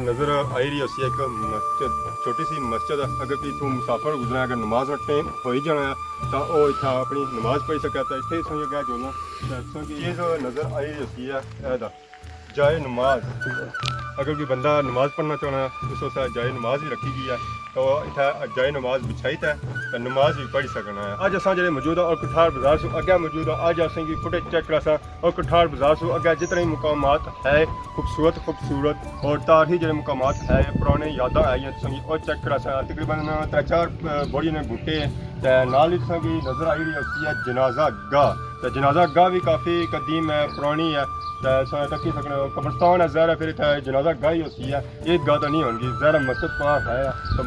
नज़र आई रही है एक मस्जिद, छोटी सी मस्जिद। अगर कोई तू मुसाफिर गुजरा अगर नमाज का टाइम हो ही जाना है तो वह इतना अपनी नमाज पढ़ सका। तो इतने सो गया जो चीज़ नज़र आई रही है जाए नमाज। अगर कोई बंदा नमाज पढ़ना चाहना है उस जाए नमाज भी रखी गई है तो इतना जाए नमाज बिछाई है तो नमाज भी पढ़ सकना है। अज अस जो मौजूद है और कठार बाजार से अगे मौजूद है। अज असें फुटेज चेक करा और कठार बाजार से अगे जितने मकामात है खूबसूरत और तारीखी जो मकामात है पुराने यादा आई और चेक करा। तकरीबन 3-4 बड़ी ने बूटे नाल ही नज़र आई रही है जनाजा गाह। तो जनाजा गाह भी काफ़ी कदीम है, पुरानी है। तकी सकने कब्रस्तान है ज़ाहिर है, फिर इतना जनाजा गाह ही होती है, ईदगाह तो नहीं होगी। ज़ाहिर मस्जिद वहाँ है तो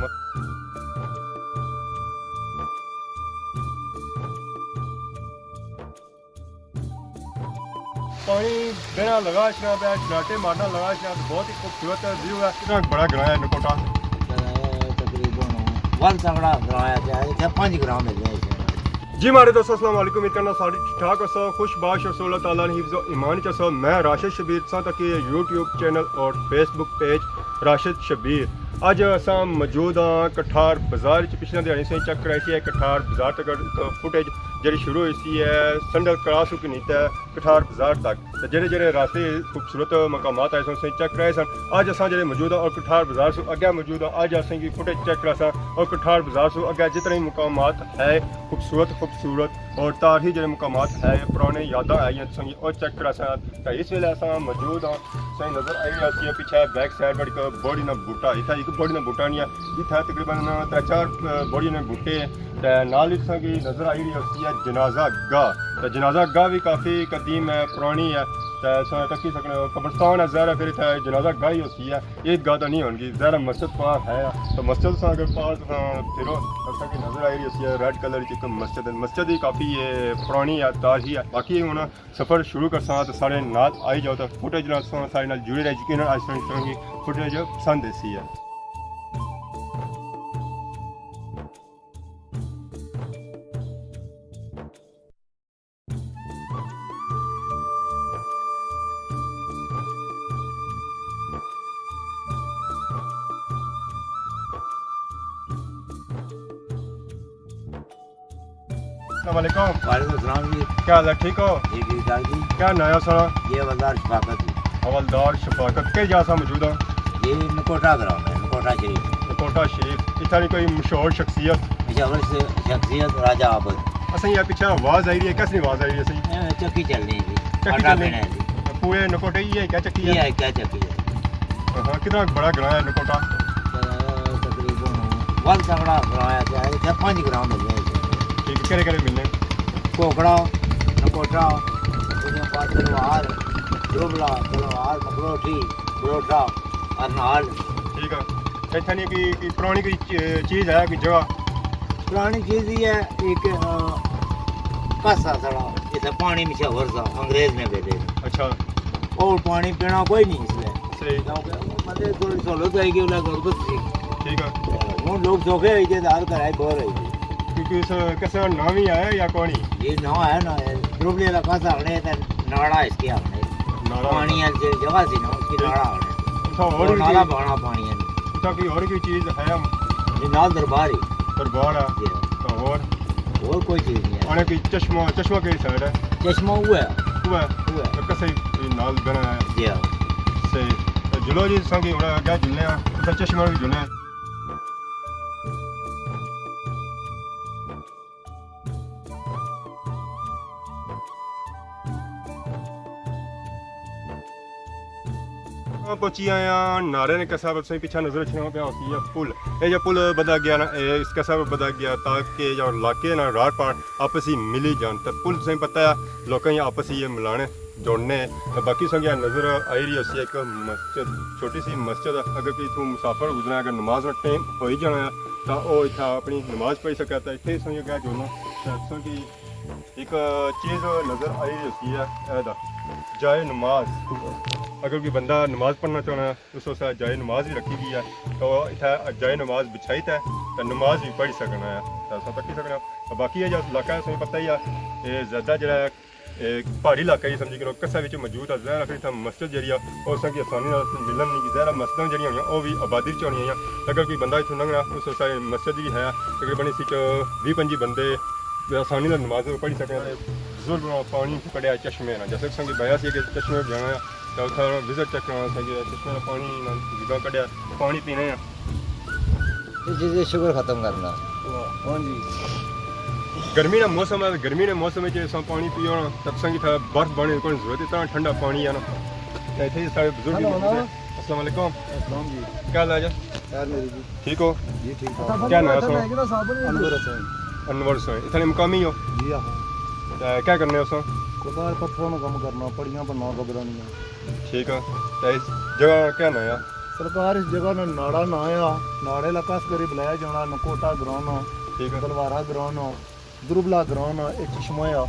पानी बिना लगा चलाटे मारना लगा बहुत ही खूबसूरत व्यू है। कितना बड़ा ग्रां है नकोटा? तकरीबन 1 तगड़ा ग्रां है, 5 ग्रां मिल जाए। जी मारे दोस्तों अस्सलाम वालेकुम। उम्मीद करना सारी ठीक ठाक हो, खुश बाश और अल्लाह ताला ने हिफ्ज़ ईमान च। मैं राशिद शबीर सा तक यूट्यूब चैनल और फेसबुक पेज राशिद शबीर। अज अस मौजूद हाँ कठार बाजार। पिछले दिहाड़ी से चेक कराई थी कठार बाजार तक फुटेज जी शुरू हुई सी है संडल क्रॉस होकर नीचे है कठार बाजार तक। तो जेडे रास्ते खूबसूरत मकामात आए से चेक कराए सन। अज अस जो मौजूद हाँ और कठार बाजार से अगे मौजूद हाँ। अज असें फुटेज चेक करा और कठार बाजार से अगे जितने मकामात है खूबसूरत और तारीखी जो मकामात है पुराने यादा आई और चेक करा। तो इस वेले अस मौजूद हाँ सही नज़र आई रही है पीछे बैक साइड बड़ी बड़ी ना बूटा इतना एक बड़ी ना बूटा नहीं है, इतना तकरीबन 3-4 बड़ी ने बूटे नाल ही नज़र आई रही है जनाजा गाह। तो जनाजा गाह भी काफ़ी कदीम है, पुरानी है। तकी सकने कब्रस्तान है ज़ाहिर है, फिर इतना जनाजा गाह ही होती है, ईदगाह तो नहीं होगी। ज़ाहिर मस्जिद वहाँ है तो मस्जिद से अगर पास फिरो की नज़र आई रही है रेड कलर की मस्जिद ही काफ़ी पुरानी है, ताज़ी है। बाकी हूँ सफ़र शुरू कर तो सारे नाल आई जाओ तो फुटेज सारे नाल जुड़े रहे यकीन आज फुटेज पसंद देसी है। वालेकुम जी, क्या हाल है? ठीक हो? जी। क्या नया सरा? ये हवलदार शफाकत हवलदार शफाकत के जा मौजूद है? ये नकोटा ग्राउंड है, नकोटा शरीफ। इतना कोई मशहूर शख्सियत राजा आबद। असें यहाँ पीछे आवाज़ आई रही है, कैसी आवाज़ आई रही है? चक्की चल रही है, चक्की चल रही है पूरे नकोटे ही है क्या चक्की है? क्या चक्की है? हाँ कितना बड़ा ग्रां है नकोटा? तकरीबन 1 तगड़ा ग्रां है, 5 ग्रां मिल जाए। ठीक है, करे मिलने कोकड़ा नकोटा तलवार जुबला तलवार मकरोठी बरोटा अरनाल। ठीक है। इतना नहीं कि पुरानी कोई चीज़ है कोई जगह? पुरानी चीज़ ही है एक कासा सड़ा जिसे पानी में शवर सा अंग्रेज ने भेजे। अच्छा। और पानी पीना कोई नहीं इसलिए सही मतलब थोड़ी सहूलत आएगी वाला गुरबत थी। ठीक है। वो लोग धोखे हुई थे दाल कराए बोल रही थी क्योंकि इस कैसा नाम ही आया या कौन ही? ये ना है ना दुबले का कासा आने था नाड़ा इसके आने पानी है जगह सी ना उसकी नाड़ा आने और नाला बहाना पानी है तो कोई और भी चीज़ है? ये नाल दरबार ही दरबार है तो और कोई चीज़ नहीं है। और कोई चश्मा कई साइड है? चश्मा हुआ है तो कैसे नाल बना है? जी हाँ सही। तो जुलो जी संगी उड़ा क्या जुलने हैं तो चश्मा भी जुलने हैं। पहुंची आया नारे ने कैसा से पीछे नजर रखना पे होती है पुल। ये जो पुल बदा गया ना इस कैसा बदा गया ताकि जो इलाके ना रार पार आपस ही मिली जान। तो पुल से पता है लोग आपस ही मिलाने जोड़ने। तो बाकी संग नज़र आई रही है एक मस्जिद, छोटी सी मस्जिद। अगर कोई तू मुसाफिर गुजरा अगर नमाज का टाइम हो ही जाना है तो वह इतना अपनी नमाज पढ़ सका। तो इतने संग क्या जोड़ना की एक चीज़ नज़र आई रही है जाए नमाज। अगर कोई बंदा नमाज पढ़ना चाहना है उस जाए नमाज भी रखी गई है तो इतना जाए नमाज बिछाई है तो नमाज भी पढ़ सकना है तो तक सकना। बाकी है जो इलाका है तुम्हें पता ही है ये ज़्यादा जो पहाड़ी इलाका ही समझी करो कस्सा विच मौजूद है ज़ाहिर है मस्जिद जी और की आसानी मिलन नहीं ज़ाहिर मस्जिदां जी होनी भी आबादी च होनी अगर कोई बंदा इतों लंघना उस मस्जिद भी है तकरीबन इस 20-25 बंदे आसानी नमाज पढ़ी सकें बुजुर्ग पानी कढ़िया चश्मे ना जैसे संगी बया सी कि चश्मे जाना है तो उत्थे विजिट चेक करना सही चश्मे पानी जिदा कढ़िया पानी पीने जी शुगर खत्म करना हाँ जी गर्मी का मौसम है गर्मी के मौसम में पानी पियो ना तत्संगी था बर्फ बने कोई जरूरत इतना ठंडा पानी है ना इतने सारे बुजुर्ग अस्सलाम वालेकुम जी क्या हाल है जी ठीक हो जी ठीक क्या नाम है अनवर से इतने मुकामी हो जी हाँ क्या करने हो कोतार पत्थरों में काम करना पड़ियाँ बनना बगरानियाँ ठीक है इस जगह क्या नाम है सरकार इस जगह ने नाड़ा ना आया नाड़े ला कस करी बुलाया जाना नकोटा ग्राउंड ठीक है तलवारा ग्राउंड दुरबला ग्राउंड ये चश्मा आ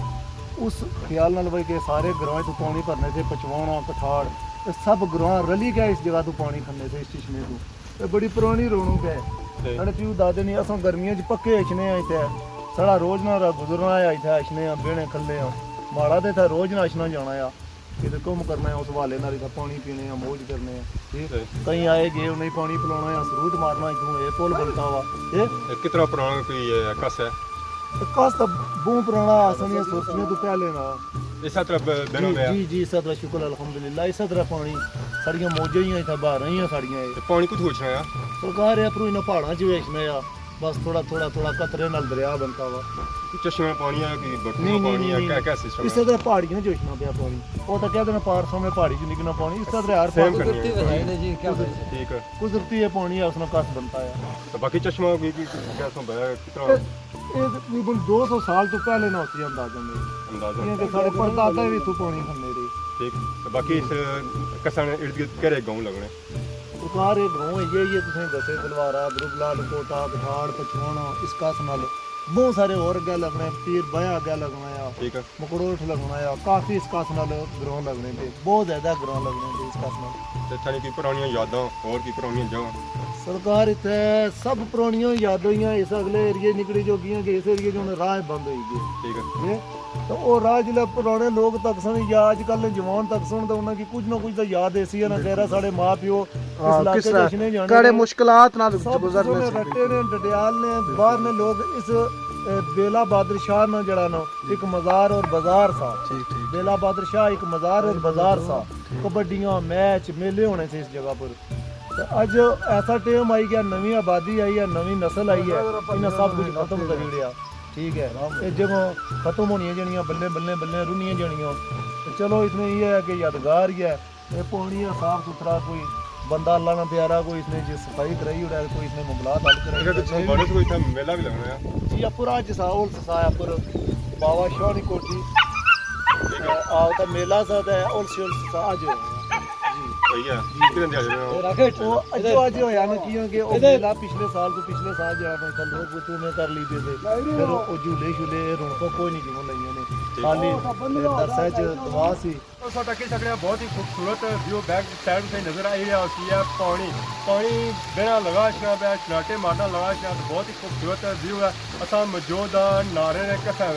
उस ख्याल नाल भाई के सारे ग्रां तो पानी भरने से पचवाना कठाड़ ये सब ग्रां रली गया इस जगह तो पानी खन्ने से इस चश्मे तो ये बड़ी पुरानी रौनक है साढ़े प्यू दादे ने अस गर्मियों च पक्के अचने इतने साढ़ा रोज ना गुजरना है इतने अचने बेने खल्ले माड़ा तो इतना रोज ना अचना जाना है कितने घूम करना है उस हवाले नाल इतना पानी पीने मौज करने ठीक कहीं आए गए उन्हें पानी पिलाना है सरूट मारना इतों ये पुल बनता हुआ ये कितना पुराना कोई कस है कस तो बहुत पुराना आसानी सोचने तो पहले ना इस तरह दिनों में जी जी सदरा शुक्र अल्हम्दुलिल्लाह इस तरह पानी साड़ियां मौजें ही इतना बाहर ही साड़ियां पानी कुछ पूछना है सरकार है पर इन पहाड़ों च वेचना है बस थोड़ा थोड़ा थोड़ा कतरे नाल दरिया बनता हुआ चश्मे में पानी है कि बर्फ नहीं, में पानी है नहीं, क्या सिस्टम है इस तरह पहाड़ियों च वेचना पिया पानी वो तो कहते हैं पार सामने पहाड़ी च निकलना पानी इस तरह हर सेम पास करनी है जी क्या ठीक है कुदरती है पानी है उसमें कस बनता है तो बाकी चश्मा की क्या संभव कितना ये तकरीबन 200 साल तो पहले ना होती अंदाजा में अंदाजा ये कि सारे परदादा भी तो पानी खन्ने रहे ठीक तो बाकी इस कसान इर्द गिर्द केरे गांव लगने सरकार एक गाँव है ये तुसें दसे तलवारा दुरबला नकोटा कठाड़ पचवाना इस कस नाल बहुत सारे और अग्गे लगने पीर बया अग्गे लगना है ठीक है मकड़ोठ लगना है काफी इस कस नाल ग्रोह लगने थे बहुत ज्यादा ग्रोह लगने थे इस कस नाल ते थानी की पुरानी यादां और की पुरानी जगह सरकार इतने सब पुरानियां यादां ही इस अगले एरिए निकली जो कि इस एरिए जो राह बंद हो गए ठीक है तो वो राह जिला पुराने लोग तक सन या अजकल जवान तक सुन तो उन्हें कुछ ना कुछ तो याद ऐसी है ना कह रहा साढ़े माँ प्यो इस इलाके में जाने कड़े मुश्किलात ना गुजरने रट्टे ने डडियाल ने बाहर ने लोग इस बेला बहादुर शाह ना जड़ा ना एक मजार और बाजार सा बेला बहादुर शाह एक मजार और बाजार सा कबड्डियां मैच मेले होने से इस जगह पर तो अज ऐसा टाइम आई गया नवी आबादी आई है नवी नस्ल आई है इन्हें सब कुछ खत्म कर दिया ठीक है ये जगह खत्म होनी जनियां बल्ले बल्ले बल्ले रुनियां जनियां तो चलो इसमें ये है कि यादगार ही है ये पानी है साफ सुथरा कोई बंदा अल्लाह ना प्यारा कोई इसने जो सफाई कराई उड़ा कोई इसने मामलात हल कराई बड़े कोई था मेला भी लगना है जी पूरा जसाउल ससाया पर बाबा शाह की कोठी आओ तो मेला सादा है और सिल सा आज भैया कितने दिन जा वो आज होया ना कि ओ मेला पिछले साल जरा मैं कल लोग बुतू में कर ली थे फिर ओ झूले झूले रोको कोई नहीं जीवन लईया ने खाली दरसा च दवा सी तो साडा की सकड़िया बहुत ही खूबसूरत व्यू बैक साइड से नजर आई रहा होती है पानी बिना लगा छना पे छलाटे मारना लगा छना बहुत ही खूबसूरत व्यू है असा मौजूद नारे ने कसा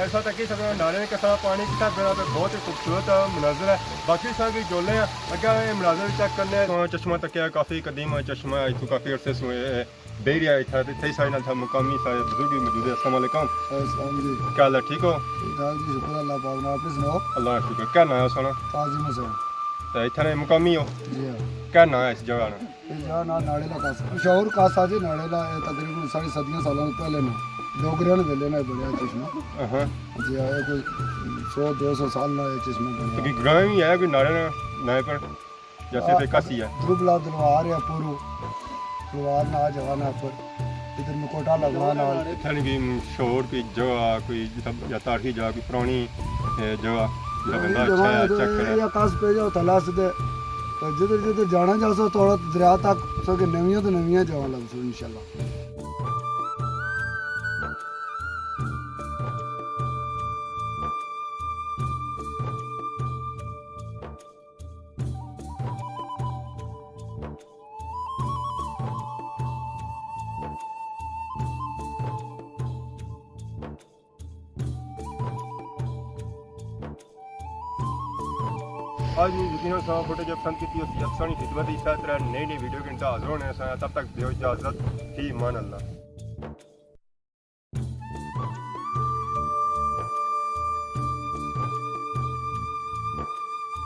ऐसा तक ही सकड़ा नारे ने कसा पानी किसा बिना पे बहुत ही खूबसूरत मंजर है बाकी सारी जोले अगर मंजर चेक करने चश्मा तक काफ़ी कदीम चश्मा इतों काफ़ी अरसे से बेरिया था इतने सारे नाल था मुकामी सारे बुजुर्ग भी मौजूद है अस्सलाम वालेकुम क्या हाल है ठीक हो शुक्र अल्लाह पाक ने आपने सुनाओ अल्लाह का शुक्र क्या नाम है सोना काजी हुसैन तो इतने मुकामी हो जी हां क्या नाम है इस जगह ना इस जगह ना नाड़ेला कासा मशहूर कासा जी नाड़ेला तकरीबन सारी सदियों सालों पहले ना डोगरियां ने वेले ना बड़ा चश्मा हां जी आए कोई 100-200 साल ना ये चश्मा बना तो ग्राम ही है कोई नारे नए पर जैसे थे कासी है दुबला दरबार है पूरो दरबार ना जगह ना पर इधर नकोटा लगना नाल थानी भी शोर की जगह कोई या तारीखी जगह कोई पुरानी जगह जिसका बंदा अच्छा है चेक करे या कास पे जाओ तलाश दे जिधर जिधर जाना चाहो थोड़ा दरिया तक सो के नवियां तो नवियां जगह लग सो इंशाल्लाह आज यकीन सा फुटेज पसंद की अक्सर खिदमत इस तरह नई नई वीडियो के इंतजार हाजिर होने तब तक दियो इजाज़त, फी मान अल्लाह।